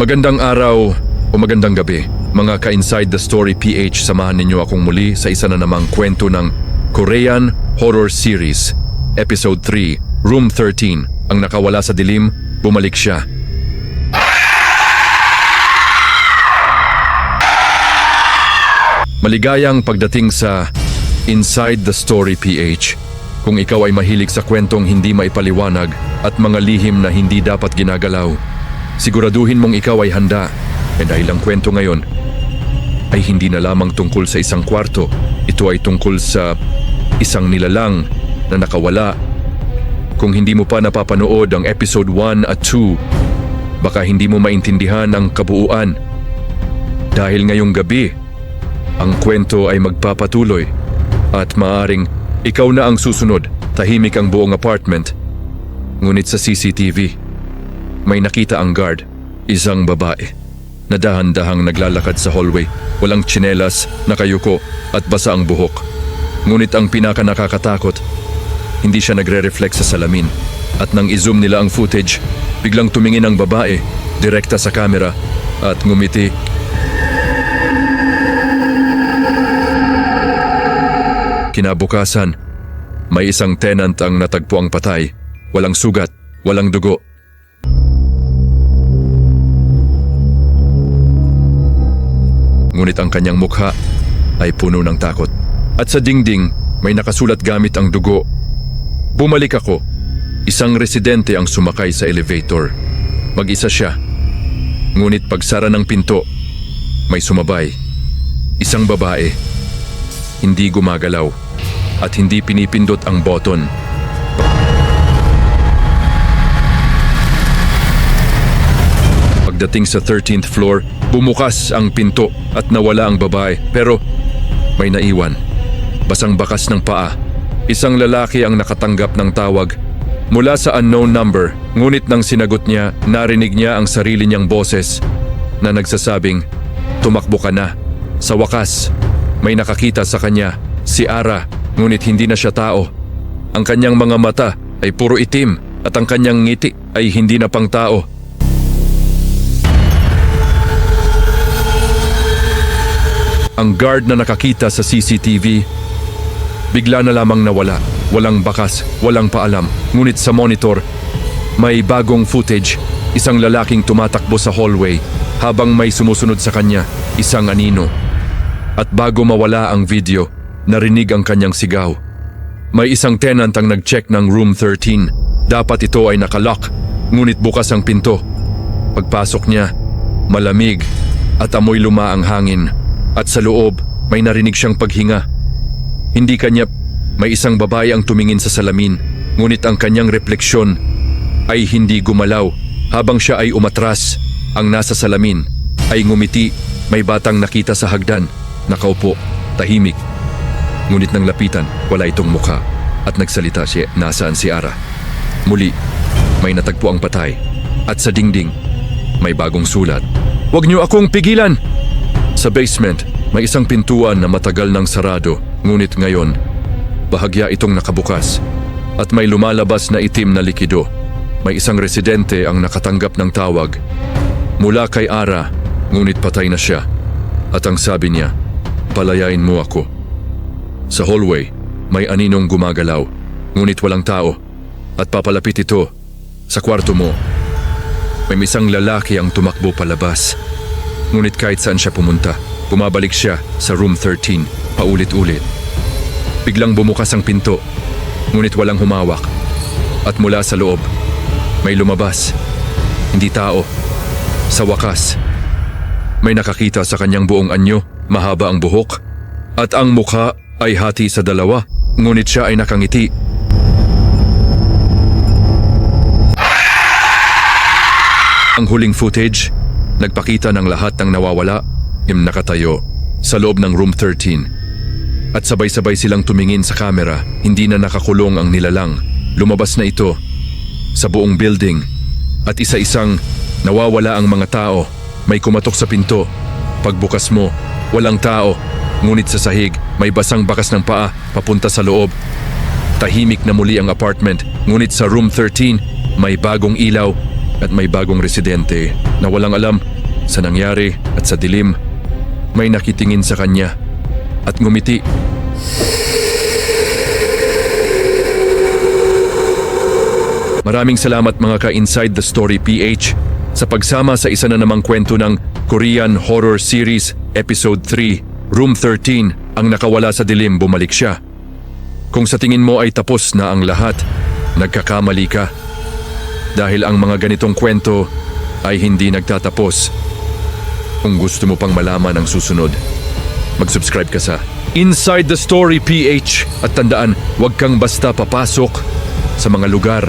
Magandang araw o magandang gabi, mga ka-Inside the Story PH. Samahan ninyo akong muli sa isa na namang kwento ng Korean Horror Series. Episode 3, Room 13. Ang nakawala sa dilim, bumalik siya. Maligayang pagdating sa Inside the Story PH. Kung ikaw ay mahilig sa kwentong hindi maipaliwanag at mga lihim na hindi dapat ginagalaw, siguraduhin mong ikaw ay handa. Dahil ang kwento ngayon ay hindi na lamang tungkol sa isang kwarto. Ito ay tungkol sa isang nilalang na nakawala. Kung hindi mo pa napapanood ang episode 1 at 2, baka hindi mo maintindihan ang kabuuan. Dahil ngayong gabi, ang kwento ay magpapatuloy at maaring ikaw na ang susunod. Tahimik ang buong apartment. Ngunit sa CCTV, may nakita ang guard, isang babae, na dahan-dahang naglalakad sa hallway, walang tsinelas, nakayuko at basa ang buhok. Ngunit ang pinaka-nakakatakot, hindi siya nagre-reflect sa salamin. At nang i-zoom nila ang footage, biglang tumingin ang babae, direkta sa camera at ngumiti. Kinabukasan, may isang tenant ang natagpuang patay. Walang sugat, walang dugo. Ngunit ang kanyang mukha ay puno ng takot. At sa dingding, may nakasulat gamit ang dugo. Bumalik ako. Isang residente ang sumakay sa elevator. Mag-isa siya. Ngunit pagsara ng pinto, may sumabay. Isang babae. Hindi gumagalaw at hindi pinipindot ang button. Pagdating sa 13th floor, bumukas ang pinto at nawala ang babae. Pero may naiwan. Basang bakas ng paa. Isang lalaki ang nakatanggap ng tawag mula sa unknown number. Ngunit nang sinagot niya, narinig niya ang sarili niyang boses na nagsasabing, "Tumakbo ka na." Sa wakas, may nakakita sa kanya, si Ara, ngunit hindi na siya tao. Ang kanyang mga mata ay puro itim at ang kanyang ngiti ay hindi na pang tao. Ang guard na nakakita sa CCTV, bigla na lamang nawala. Walang bakas, walang paalam. Ngunit sa monitor, may bagong footage. Isang lalaking tumatakbo sa hallway habang may sumusunod sa kanya, isang anino. At bago mawala ang video, narinig ang kanyang sigaw. May isang tenant ang nag-check ng room 13. Dapat ito ay nakalock, ngunit bukas ang pinto. Pagpasok niya, malamig at amoy luma ang hangin. At sa loob, may narinig siyang paghinga. Hindi kanya, may isang babae ang tumingin sa salamin, ngunit ang kanyang refleksyon ay hindi gumalaw. Habang siya ay umatras, ang nasa salamin ay ngumiti. May batang nakita sa hagdan, nakaupo, tahimik. Ngunit nang lapitan, wala itong mukha at nagsalita siya, "Nasaan si Ara?" Muli, may natagpo ang patay. At sa dingding, may bagong sulat, "Huwag niyo akong pigilan!" Sa basement, may isang pintuan na matagal nang sarado, ngunit ngayon, bahagya itong nakabukas at may lumalabas na itim na likido. May isang residente ang nakatanggap ng tawag mula kay Ara, ngunit patay na siya. At ang sabi niya, "Palayain mo ako." Sa hallway, may aninong gumagalaw, ngunit walang tao. At papalapit ito sa kwarto mo. May isang lalaki ang tumakbo palabas. Ngunit kahit saan siya pumunta, bumabalik siya sa room 13, paulit-ulit. Biglang bumukas ang pinto, ngunit walang humawak. At mula sa loob, may lumabas. Hindi tao. Sa wakas, may nakakita sa kanyang buong anyo, mahaba ang buhok, at ang mukha ay hati sa dalawa, ngunit siya ay nakangiti. Ang huling footage, nagpakita ng lahat ng nawawala, nakatayo sa loob ng room 13. At sabay-sabay silang tumingin sa kamera, hindi na nakakulong ang nilalang. Lumabas na ito sa buong building at isa-isang nawawala ang mga tao. May kumatok sa pinto. Pagbukas mo, walang tao. Ngunit sa sahig, may basang bakas ng paa papunta sa loob. Tahimik na muli ang apartment, ngunit sa room 13, may bagong ilaw at may bagong residente na walang alam Sa nangyari at sa dilim, may nakitingin sa kanya at ngumiti. Maraming salamat mga ka-Inside the Story PH sa pagsama sa isa na namang kwento ng Korean Horror Series Episode 3, Room 13, ang nakawala sa dilim, bumalik siya. Kung sa tingin mo ay tapos na ang lahat, nagkakamali ka. Dahil ang mga ganitong kwento ay hindi nagtatapos. Kung gusto mo pang malaman ang susunod, mag-subscribe ka sa Inside the Story PH at tandaan, huwag kang basta papasok sa mga lugar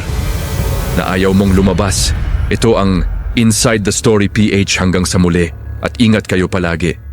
na ayaw mong lumabas. Ito ang Inside the Story PH hanggang sa muli at ingat kayo palagi.